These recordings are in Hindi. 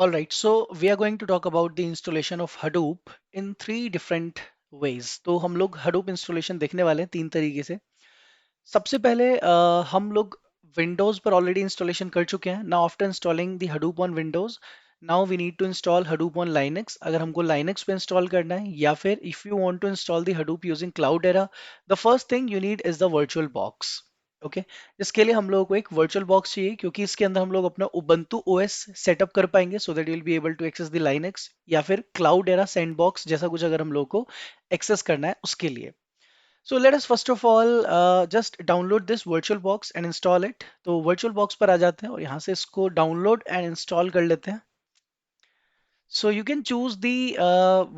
All right, so we are going to talk about the installation of Hadoop in three different ways. तो हम लोग Hadoop installation देखने वाले हैं तीन तरीके से. सबसे पहले हम लोग Windows पर ऑलरेडी इंस्टॉलेशन कर चुके हैं. Now after installing the Hadoop on Windows, now we need to install Hadoop on Linux. अगर हमको Linux पे इंस्टॉल करना है या फिर if you want to install the Hadoop using Cloudera, the first thing you need is the virtual box. Okay, इसके लिए हम लोगों को एक वर्चुअल बॉक्स चाहिए क्योंकि इसके अंदर हम लोग अपना उबंटू ओएस सेटअप कर पाएंगे so that you will be able to access the Linux या फिर क्लाउड एरा सैंडबॉक्स जैसा कुछ अगर हम लोग को एक्सेस करना है उसके लिए. सो let us first of all just download this virtual box and install it. तो वर्चुअल बॉक्स पर आ जाते हैं और यहाँ से इसको डाउनलोड एंड इंस्टॉल कर लेते हैं. So you can choose the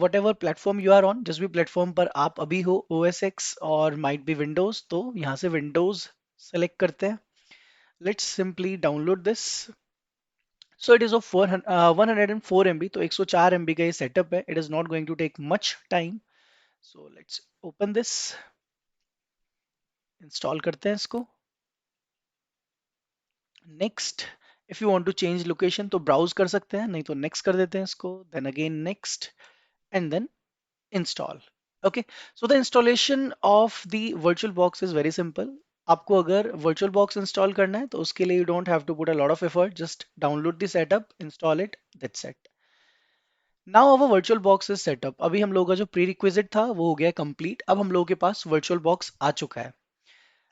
whatever platform you are on. जिस भी प्लेटफॉर्म पर आप अभी हो, ओ एस एक्स और माइट बी विंडोज, तो यहाँ से विंडोज सेलेक्ट करते हैं. Let's simply download this. So it is of 104 MB, तो 104 MB का ये setup है. It is not going to take much time. So let's open this. Install करते हैं इसको. Next, if you want to change location तो browse कर सकते हैं, नहीं तो next कर देते हैं इसको. Then again next and then install. Okay, so the installation of the virtual box is very simple. आपको अगर virtual box install करना है तो उसके लिए you don't have to put a lot of effort. Just download the setup, install it, that's it. Now our virtual box is setup. अभी हम लोगों का जो प्री रिक्विजिट था वो हो गया कंप्लीट. अब हम लोगों के पास वर्चुअल बॉक्स आ चुका है.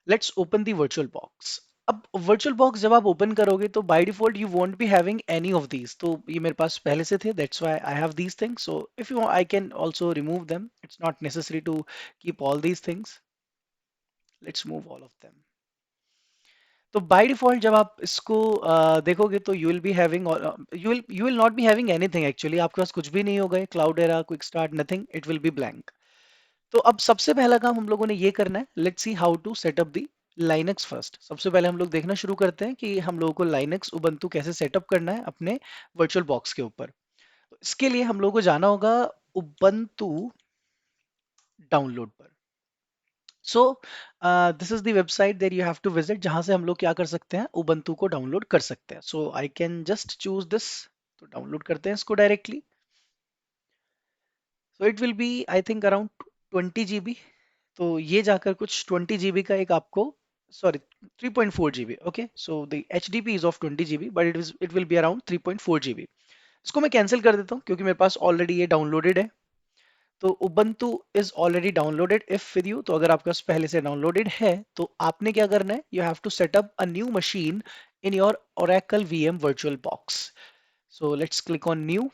Let's open the virtual box. अब वर्चुअल बॉक्स जब आप ओपन करोगे तो by default you won't be having any of these. तो ये मेरे पास पहले से थे, that's why I have these things. So if you I can also remove them. It's not necessary to keep all these things. Let's move all of them. तो बाय डिफॉल्ट जब आप इसको देखोगे तो you will be having you will not be having anything. Actually आपके पास कुछ भी नहीं होगा. Cloud era, quick start, nothing. It will B blank. तो अब सबसे पहला काम हम लोगों ने ये करना है. Let's see how to setup the Linux first. सबसे पहले हम लोग देखना शुरू करते हैं कि हम लोगों को लाइनक्स उबंटू कैसे सेटअप करना है अपने वर्चुअल बॉक्स के ऊपर. तो इसके लिए हम लोगों को जाना होगा उबंटू डाउनलोड पर. So this is the website there you have to visit जहां से हम लोग क्या कर सकते हैं, उबंटू को डाउनलोड कर सकते हैं. So I can just choose this. तो डाउनलोड करते हैं इसको directly. So it will be I think around 20 GB. तो ये जाकर कुछ 20 GB का एक आपको, sorry, 3.4 GB. Okay, so the HDP is of 20 GB but it will be around 3.4 GB. इसको मैं कैंसिल कर देता हूँ क्योंकि मेरे पास ऑलरेडी ये डाउनलोडेड है. तो Ubuntu is already downloaded if with you. तो अगर आपके पास पहले से डाउनलोडेड है तो आपने क्या करना है, you have to set up a new machine in your Oracle VM virtual box. So let's click on new.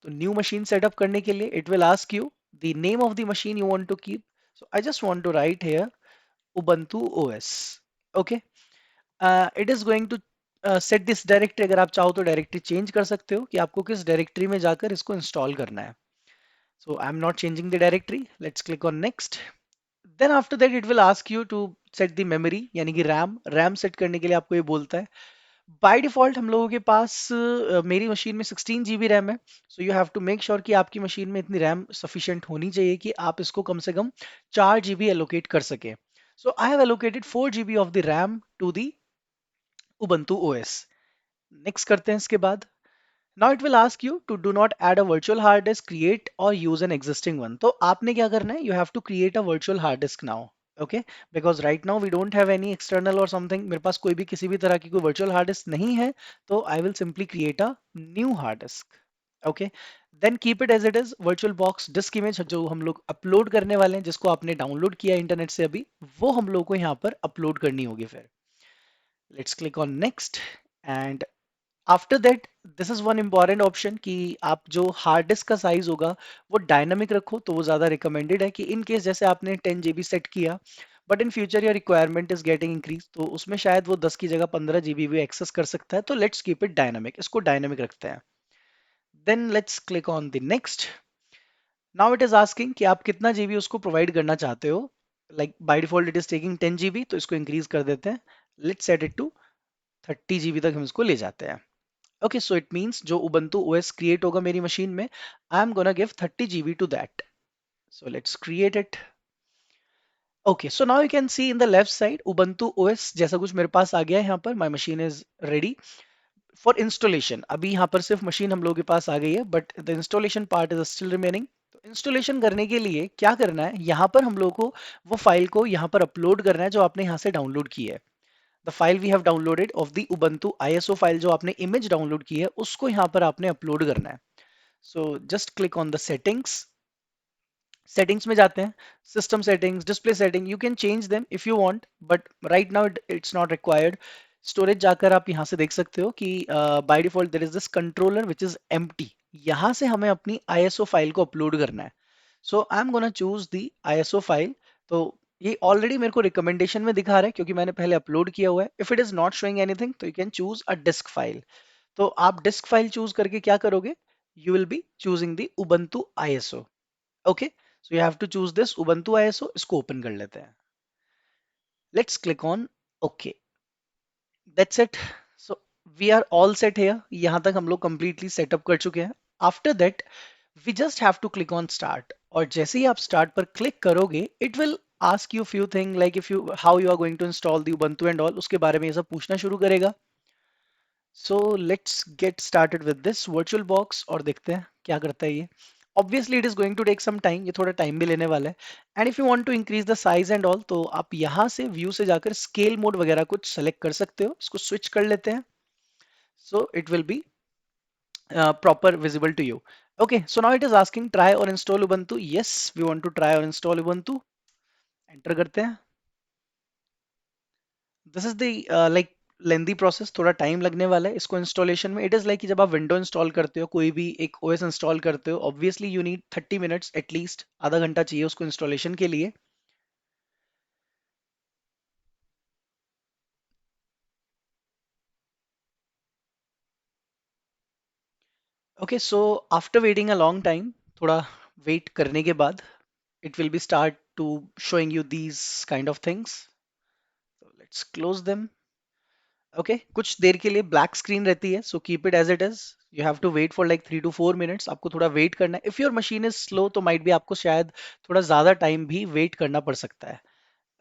तो न्यू मशीन सेटअप करने के लिए it will ask you the name of the machine you want to keep. So I just want to write here Ubuntu OS. Okay, it is going to set this directory. अगर आप चाहो तो डायरेक्टरी चेंज कर सकते हो कि आपको किस डायरेक्टरी में जाकर इसको इंस्टॉल करना है. So I'm not changing the directory. Let's click on next. Then after that it will ask you to set the memory, यानी कि RAM सेट करने के लिए आपको ये बोलता है. बाय डिफॉल्ट हम लोगों के पास मेरी मशीन में 16 GB रैम है. So you have to make sure कि आपकी मशीन में इतनी रैम सफिशिएंट होनी चाहिए कि आप इसको कम से कम 4 GB एलोकेट कर सके. So I have allocated 4 GB of the RAM to the Ubuntu OS. Next करते हैं इसके बाद. Now it will ask you to do not add a virtual hard disk, create or use an existing one. तो आपने क्या करना है, you have to create a virtual hard disk now. Okay, because right now we don't have any external or something. मेरे पास कोई भी किसी भी तरह की कोई virtual hard disk नहीं है. तो I will simply create a new hard disk. Okay, then keep it as it is. virtual box disk image जो हम लोग अपलोड करने वाले हैं, जिसको आपने डाउनलोड किया इंटरनेट से अभी, वो हम लोग को यहाँ पर अपलोड करनी होगी. फिर let's click on next. And after that this is one important option कि आप जो हार्ड डिस्क का साइज होगा वो डायनामिक रखो. तो वो ज़्यादा रिकमेंडेड है कि इन केस जैसे आपने 10 GB सेट किया but in future your requirement is getting increase, तो उसमें शायद वो 10 की जगह 15 GB भी एक्सेस कर सकता है. तो लेट्स कीप इट डायनामिक. इसको डायनामिक रखते हैं. Then let's click on the next. Now it is asking कि आप कितना जीबी उसको प्रोवाइड करना चाहते हो. Like by default it is taking 10 GB, तो इसको इंक्रीज कर देते हैं. Let's set it to 30 GB तक हम इसको ले जाते हैं. Okay, so it means जो Ubuntu OS create होगा मेरी मशीन में, I am gonna give 30 GB to that. So let's create it. Okay, so now you can see in the left side Ubuntu OS जैसा कुछ मेरे पास आ गया है यहाँ पर. My machine is ready. For installation अभी यहाँ पर सिर्फ मशीन हम लोगों के पास आ गई है, but the installation part is still remaining. तो इंस्टॉलेशन करने के लिए क्या करना है, यहाँ पर हम लोग को वो फाइल को यहाँ पर अपलोड करना है जो आपने यहाँ से डाउनलोड की है। The file we have downloaded of the Ubuntu ISO file, जो आपने इमेज डाउनलोड की है उसको यहाँ पर आपने अपलोड करना है। So just click on the settings. Settings में जाते हैं, system settings, display setting, you can change them if you want, but right now it's not required. Storage जाकर आप यहाँ से देख सकते हो कि by default there is this controller which is empty. यहाँ से हमें अपनी आईएसओ फाइल को अपलोड करना है। So I am gonna choose the ISO file. तो ये ऑलरेडी मेरे को रिकमेंडेशन में दिखा रहा है क्योंकि मैंने पहले अपलोड किया हुआ है। If it is not showing anything तो you can choose a disk file. तो आप डिस्क फाइल चूज करके क्या करोगे, you will be choosing the Ubuntu ISO. Okay, so you have to choose this Ubuntu ISO. इसको ओपन कर लेते हैं। Let's click on okay. That's it. So we are all set here. यहां तक हम लोग कंप्लीटली सेटअप कर चुके हैं। After that we just have to click on start, और जैसे ही आप स्टार्ट पर क्लिक करोगे it will ask you few thing like if you how you are going to install the Ubuntu and all, उसके बारे में ये सब पूछना शुरू करेगा। So let's get started with this virtual box और देखते हैं क्या करता है ये। Obviously it is going to take some time, ये थोड़ा टाइम भी लेने वाला है। And if you want to increase the size and all तो आप यहाँ से व्यू से जाकर स्केल मोड वगैरह कुछ सेलेक्ट कर सकते हो। इसको स्विच कर लेते हैं, सो it will B proper visible to you. Okay, so now it is asking try or install Ubuntu. Yes, we want to try or install Ubuntu. Enter करते हैं। This is the like lengthy process, थोड़ा टाइम लगने वाला है इसको इंस्टॉलेशन में। इट इज लाइक जब आप विंडो इंस्टॉल करते हो, कोई भी एक ओएस इंस्टॉल करते हो, obviously you need 30 minutes at least, आधा घंटा चाहिए उसको इंस्टॉलेशन के लिए। Okay, so after waiting a long time, थोड़ा वेट करने के बाद it will be start to showing you these kind of things. So let's close them. Okay, कुछ देर के लिए ब्लैक स्क्रीन रहती है, so keep it as it is. You have to wait for like 3 to 4 minutes. आपको थोड़ा वेट करना है। If your machine is slow तो माइट भी आपको शायद थोड़ा ज्यादा टाइम भी वेट करना पड़ सकता है।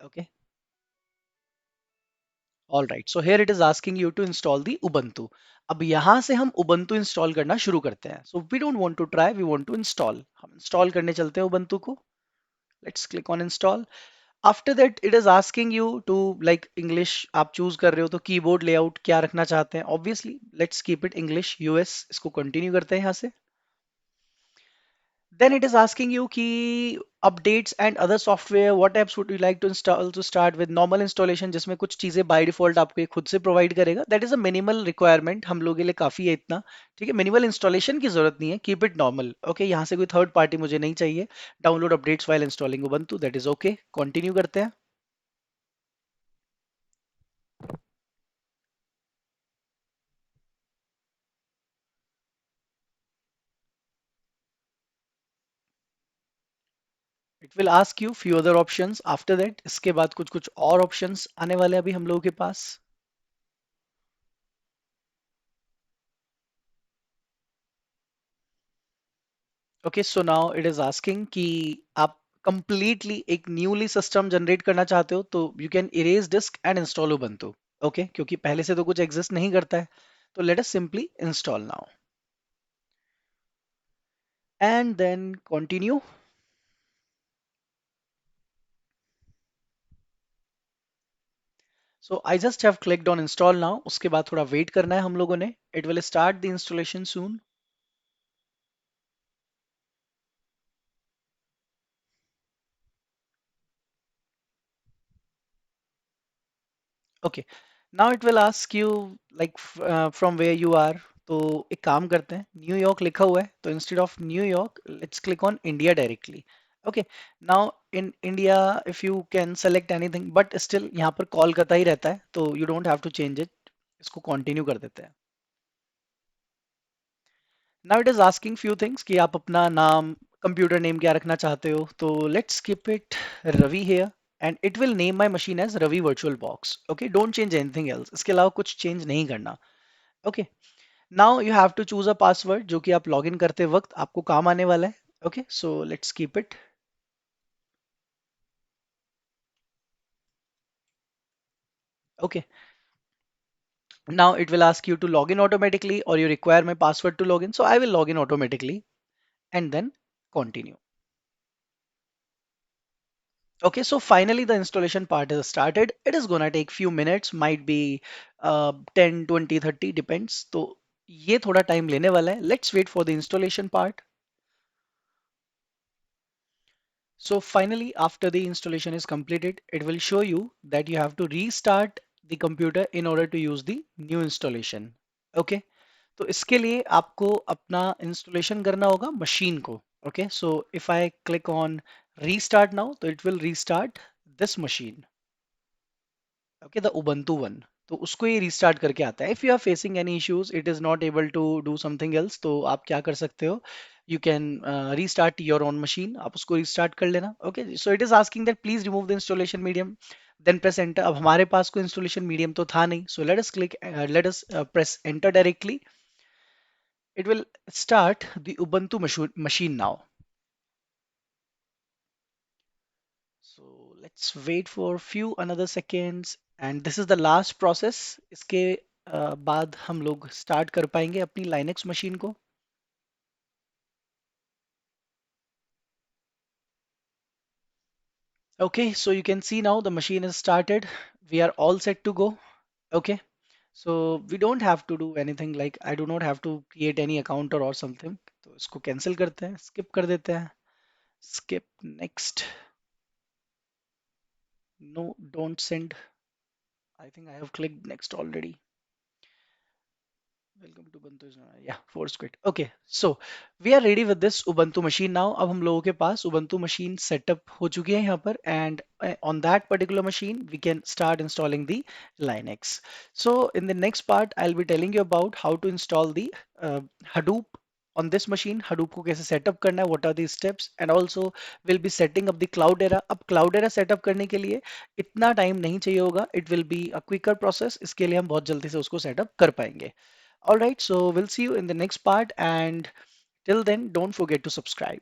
Okay, all right, so here it is asking you to install the Ubuntu. अब यहाँ से हम उबंटू इंस्टॉल करना शुरू करते हैं। So we don't want to try, we want to install. हम इंस्टॉल करने चलते हैं उबंटू को। Let's click on install. After that it is asking you to like English आप चूज कर रहे हो तो कीबोर्ड लेआउट क्या रखना चाहते हैं। Obviously let's keep it English US, इसको कंटिन्यू करते हैं यहाँ से। Then it is asking you कि updates and other software what apps would you like to install. To start with normal installation, जिसमें कुछ चीजें बाय डिफॉल्ट आपको ये खुद से प्रोवाइड करेगा। That is a minimal requirement, हम लोगों के लिए काफी है इतना। ठीक है, मिनिमल इंस्टॉलेशन की जरूरत नहीं है, कीप इट नॉर्मल। ओके, यहाँ से कोई थर्ड पार्टी मुझे नहीं चाहिए। Download updates while installing Ubuntu, that is okay, continue करते हैं। It will ask you few other options after that. इसके बाद कुछ कुछ और ऑप्शंस आने वाले हैं अभी हम लोगों के पास। Okay, so now it is asking कि आप कंप्लीटली एक न्यूली सिस्टम जनरेट करना चाहते हो तो you can erase disk and install Ubuntu. Okay, क्योंकि पहले से तो कुछ एग्जिस्ट नहीं करता है, तो let us simply install now and then continue. So I just have clicked on install now. उसके बाद थोड़ा वेट करना है हम लोगों ने। It will start the installation soon. Okay, now it will ask you like from where you are. तो एक काम करते हैं, न्यूयॉर्क लिखा हुआ है तो instead of New York let's click on India directly. Okay, now in India if you can select anything, but still यहाँ पर कोलकाता ही रहता है तो you don't have to change it. इसको कंटिन्यू कर देते हैं। Now it is asking few things कि आप अपना नाम, कंप्यूटर नेम क्या रखना चाहते हो। तो let's keep it Ravi here and it will name my machine as Ravi virtual box. Okay, don't change anything else, इसके अलावा कुछ चेंज नहीं करना। Okay, now you have to choose a password जो कि आप लॉग इन करते वक्त आपको काम आने वाला है। Okay, so let's keep it. Okay, Now it will ask you to log in automatically or you require my password to log in. So I will log in automatically and then continue. Okay, so finally the installation part is started. It is gonna take few minutes, might be 10, 20, 30, depends. तो ये थोड़ा time लेने वाला है. Let's wait for the installation part. So finally, after the installation is completed, it will show you that you have to restart the computer in order to use the new installation. Okay, तो इसके लिए आपको अपना installation करना होगा machine को. Okay, so if I click on restart now, तो it will restart this machine. Okay, the Ubuntu one. तो उसको ये रिस्टार्ट करके आता है. If you are facing any issues, it is not able to do something else, तो आप क्या कर सकते हो, you can restart your own machine. आप उसको रिस्टार्ट कर लेना. Okay, so it is asking that please remove the installation medium, then press enter. अब हमारे पास कोई इंस्टॉलेशन मीडियम तो था नहीं, so let us press enter directly. It will start the Ubuntu machine now. So let's wait for few another seconds and this is the last process. इसके बाद हम लोग start कर पाएंगे अपनी Linux machine को. Okay, so you can see now the machine is started. We are all set to go. Okay, so we don't have to do anything, like I do not have to create any account or something. तो इसको cancel करते हैं, skip कर देते हैं. Skip, next. No, don't send. I think I have clicked next already. Welcome to Ubuntu. Yeah, force quit. Okay, so we are ready with this Ubuntu machine now. अब हम लोगों के पास Ubuntu machine setup हो चुकी है यहाँ पर, and on that particular machine we can start installing the Linux. So in the next part I'll be telling you about how to install the Hadoop on this machine. Hadoop को कैसे setup करना है, what are the steps, and also we'll be setting up the Cloudera. अब Cloudera setup करने के लिए इतना time नहीं चाहिए होगा. It will be a quicker process. इसके लिए हम बहुत जल्दी से उसको setup कर पाएंगे. All right, so we'll see you in the next part, and till then, don't forget to subscribe.